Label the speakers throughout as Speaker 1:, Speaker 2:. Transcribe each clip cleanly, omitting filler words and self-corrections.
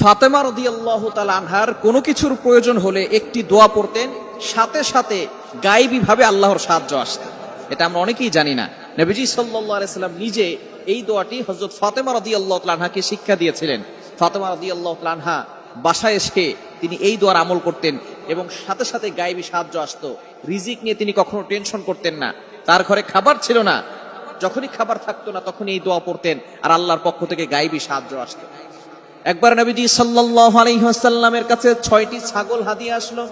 Speaker 1: ফাতেমা রাদিয়াল্লাহু তাআলা আনহার কোনো কিছুর প্রয়োজন হলে একটি দোয়া পড়তেন, সাথে সাথে গায়েবী ভাবে আল্লাহর সাহায্য আসত। এটা আমরা অনেকেই জানি না। নবীজি সাল্লাল্লাহু আলাইহি সাল্লাম নিজে এই দোয়াটি হযরত ফাতেমা রাদিয়াল্লাহু তাআলা আনহাকে শিক্ষা দিয়েছিলেন। ফাতেমা রাদিয়াল্লাহু তাআলা আনহা বাসায় এসে তিনি এই দোয়ার আমল করতেন এবং সাথে সাথে গায়েবী সাহায্য আসতো। রিজিক নিয়ে তিনি কখনো টেনশন করতেন না। তার ঘরে খাবার ছিল না, যখনই খাবার থাকতো না তখনই এই দোয়া পড়তেন আর আল্লাহর পক্ষ থেকে গায়েবী সাহায্য আসতো। একবার নবীজি সাল্লাল্লাহু আলাইহি ওয়াসাল্লামের কাছে 6টি ছাগল হাদিয়া আসলো।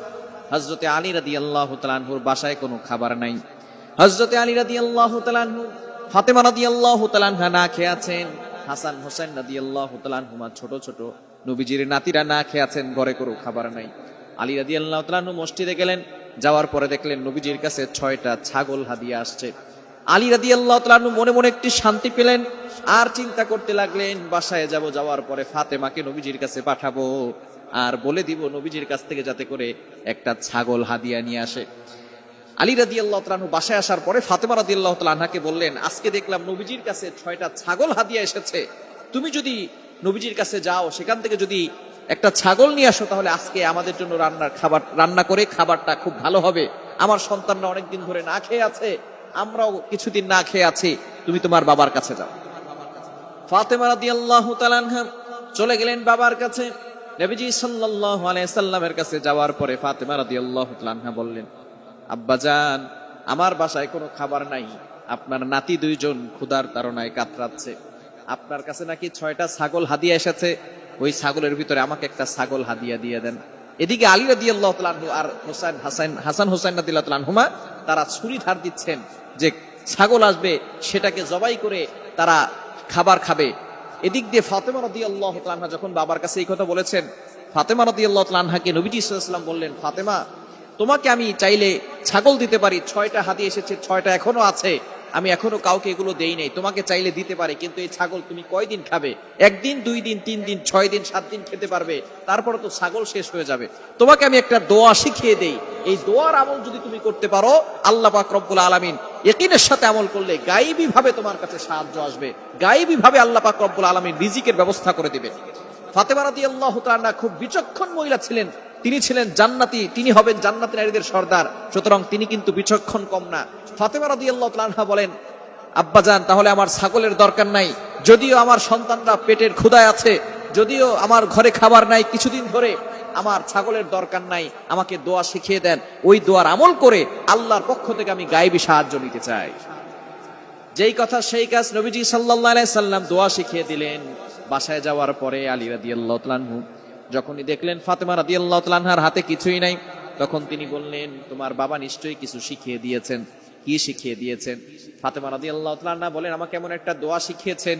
Speaker 1: হযরতে আলী রাদিয়াল্লাহু তাআলা আনহুর বাসায় কোনো খাবার নাই। হযরতে আলী রাদিয়াল্লাহু তাআলা আনহু, ফাতেমা রাদিয়াল্লাহু তাআলা আনহা না খেয়ে আছেন, হাসান হোসেন রাদিয়াল্লাহু তাআলা আনহুমা ছোট ছোট নবীজির নাতিরা না খেয়ে আছেন, ঘরে কোনো খাবার নাই। আলী রাদিয়াল্লাহু তাআলা আনহু মসজিদে গেলেন, যাওয়ার পরে দেখলেন নবীজির কাছে 6টা ছাগল হাদিয়া আসছে। আলী রাদিয়াল্লাহু তাআলা আনহু মনে মনে একটি শান্তি পেলেন, আর চিন্তা করতে লাগলেন বাসায় যাওয়ার পরে ফাতেমাকে নবীজির কাছে পাঠাবো আর বলে দিব নবীজির কাছ থেকে যাতে করে একটা ছাগল হাদিয়া নিয়ে আসে। আলী রাদিয়াল্লাহু তাআলা আনহু বাসায় আসার পরে ফাতেমা রাদিয়াল্লাহু তাআলা আনহাকে বললেন, আজকে দেখলাম নবীজির কাছে 6টা ছাগল হাদিয়া এসেছে, তুমি যদি নবীজির কাছে যাও সেখান থেকে যদি একটা ছাগল নিয়ে আসো তাহলে আজকে আমাদের জন্য রান্না করে খাবারটা খুব ভালো হবে। আমার সন্তানরা অনেকদিন ধরে না খেয়ে আছে, আমরাও কিছুদিন না খেয়ে আছি, তুমি তোমার বাবার কাছে যাও। ফাতেমা রাদিয়াল্লাহু তাআলা আনহা চলে গেলেন বাবার কাছে। নবীজি সাল্লাল্লাহু আলাইহি সাল্লামের কাছে যাওয়ার পরে ফাতেমা রাদিয়াল্লাহু তাআলা আনহা বললেন, আব্বাজান, আমার বাসায় কোনো খাবার নাই, আপনার নাতি 2জন ক্ষুধার তাড়নায় কাতরাচ্ছে, আপনার কাছে নাকি 6টা ছাগল হাদিয়া এসেছে, ওই ছাগলের ভিতরে আমাকে একটা ছাগল হাদিয়া দিয়ে দেন। এদিকে আলী রাদিয়াল্লাহু তাআলা আনহু আর হাসান হোসেন রাদিয়াল্লাহু তাআলা আনহুমা তারা ছুরি ধার দিচ্ছেন যে ছাগল আসবে সেটাকে জবাই করে তারা খাবার খাবে। এদিক দিয়ে ফাতেমা রাদিয়াল্লাহু তাআলা আনহা যখন বাবার কাছে এই কথা বলেছেন, ফাতেমা রাদিয়াল্লাহু তাআলা আনহাকে নবীজি সাল্লাল্লাহু আলাইহি ওয়াসাল্লাম বললেন, ফাতেমা, তোমাকে আমি চাইলে ছাগল দিতে পারি, 6টা হাদিয়া এসেছে, 6টা এখনো আছে, আমি এখনো কাউকে এগুলো দেই নাই, তোমাকে চাইলে দিতে পারি, কিন্তু এই ছাগল তুমি কয়দিন খাবে? 1 দিন, 2 দিন, 3 দিন, 6 দিন, 7 দিন খেতে পারবে, তারপরে তো ছাগল শেষ হয়ে যাবে। তোমাকে আমি একটা দোয়া শিখিয়ে দেই, এই দোয়ার আমল যদি তুমি করতে পারো, আল্লাহ পাক রব্বুল আলামিন ইয়াকিনের সাথে আমল করলে গায়েবী ভাবে তোমার কাছে সাহায্য আসবে, গায়েবী ভাবে আল্লাহ পাক রব্বুল আলামিন রিজিকের ব্যবস্থা করে দিবেন। ফাতেমা রাদিয়াল্লাহু তাআলা খুব বিচক্ষণ মহিলা ছিলেন, তিনি ছিলেন জান্নাতি, তিনি হবেন জান্নাতি নারীদের সর্দার, সুতরাং তিনি কিন্তু বিচক্ষণ কম না। ফাতেমা রাদিয়াল্লাহু তাআলা আনহা বলেন, আব্বাজান, তাহলে আমার ছাগলের দরকার নাই, যদিও আমার সন্তানরা পেটের ক্ষুধায় আছে, যদিও আমার ঘরে খাবার নাই কিছুদিন ধরে, আমার ছাগলের দরকার নাই, আমাকে দোয়া শিখিয়ে দেন, ওই দোয়ার আমল করে আল্লাহর পক্ষ থেকে আমি গায়েবী সাহায্য নিতে চাই। যেই কথা সেই কাজ, নবীজি সাল্লাল্লাহু আলাইহি সাল্লাম দোয়া শিখিয়ে দিলেন। বাসায় যাওয়ার পরে আলী রাদিয়াল্লাহু তাআলা আনহু যখনই দেখলেন ফাতেমা রাদিয়াল্লাহু তাআলা আনহার হাতে কিছুই নাই, তখন তিনি বললেন, তোমার বাবা নিশ্চয়ই কিছু শিখিয়ে দিয়েছেন। কি শিখিয়ে দিয়েছেন? ফাতেমা রাদিয়াল্লাহু তাআলা আনহা বলেন, আমাকে এমন একটা দোয়া শিখিয়েছেন,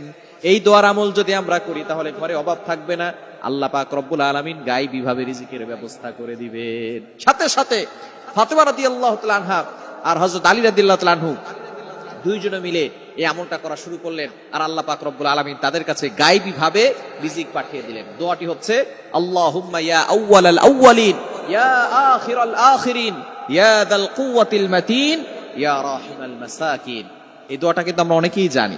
Speaker 1: এই দোয়ার আমল যদি আমরা করি তাহলে ঘরে অভাব থাকবে না, আল্লাহ পাক রব্বুল আলামিন গায়েবী ভাবে রিজিকের ব্যবস্থা করে দিবেন। সাথে সাথে ফাতেমা রাদিয়াল্লাহু তাআলা আনহা আর হযরত আলী রাদিয়াল্লাহু তাআলা আনহু 2 জনে মিলে এই আমলটা করা শুরু করলেন, আর আল্লাহ পাক রব্বুল আলামিন তাদের কাছে গায়েবী ভাবে রিজিক পাঠিয়ে দিলেন। দোয়াটি হচ্ছে, আল্লাহুম্মা ইয়া আউওয়ালাল আউওয়ালিন, ইয়া আখিরাল আখিরিন, ইয়া যাল কুওয়াতিল মাতিন, ইয়া রাহিমাল মাসাকিন। এই দোয়াটা কিন্তু আমরা অনেকেই জানি,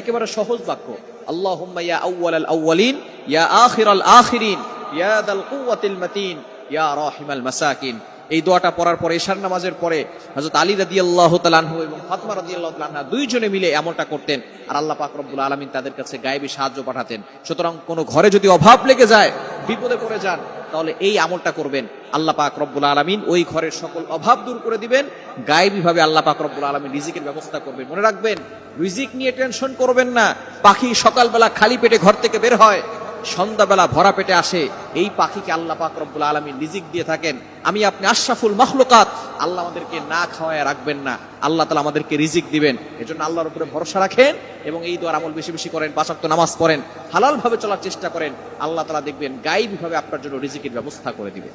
Speaker 1: একেবারে সহজ বাক্য। আল্লাহুম্মা ইয়া আউওয়ালাল আউওয়ালিন, ইয়া আখিরাল আখিরিন, ইয়া যাল কুওয়াতিল মাতিন, ইয়া রাহিমাল মাসাকিন। এই দোয়াটা পড়ার পরে ইশার নামাজের পরে হযরত আলী রাদিয়াল্লাহু তাআলা আনহু এবং ফাতেমা রাদিয়াল্লাহু তাআলা আনহা 2 জনে মিলে এমনটা করতেন, আর আল্লাহ পাক রব্বুল আলামিন তাদের কাছে গায়েবী সাহায্য পাঠাতেন। সুতরাং কোনো ঘরে যদি অভাব লেগে যায়, বিপদে পড়ে যান, তাহলে এই আমলটা করবেন, আল্লাহ পাক রব্বুল আলামিন ওই ঘরের সকল অভাব দূর করে দিবেন, গায়েবী ভাবে আল্লাহ পাক রব্বুল আলামিন রিজিকের ব্যবস্থা করবেন। মনে রাখবেন, রিজিক নিয়ে টেনশন করবেন না। পাখি সকালবেলা খালি পেটে ঘর থেকে বের হয়, সন্ধ্যাবেলা ভরা পেটে আসে, এই পাখিকে আল্লাহ পাক রব্বুল আলামিন রিজিক দিয়ে থাকেন। আমি আপনি আশরাফুল মাখলুকাত, আল্লাহ আমাদেরকে না খাওয়ায় রাখবেন না, আল্লাহ তাআলা আমাদেরকে রিজিক দিবেন। এজন্য আল্লাহর উপরে ভরসা রাখেন এবং এই দোয়ার আমল বেশি বেশি করেন, 5 ওয়াক্ত নামাজ পড়েন, হালাল ভাবে চলার চেষ্টা করেন, আল্লাহ তাআলা দেখবেন গায়েবী ভাবে আপনার জন্য রিজিকের ব্যবস্থা করে দিবেন।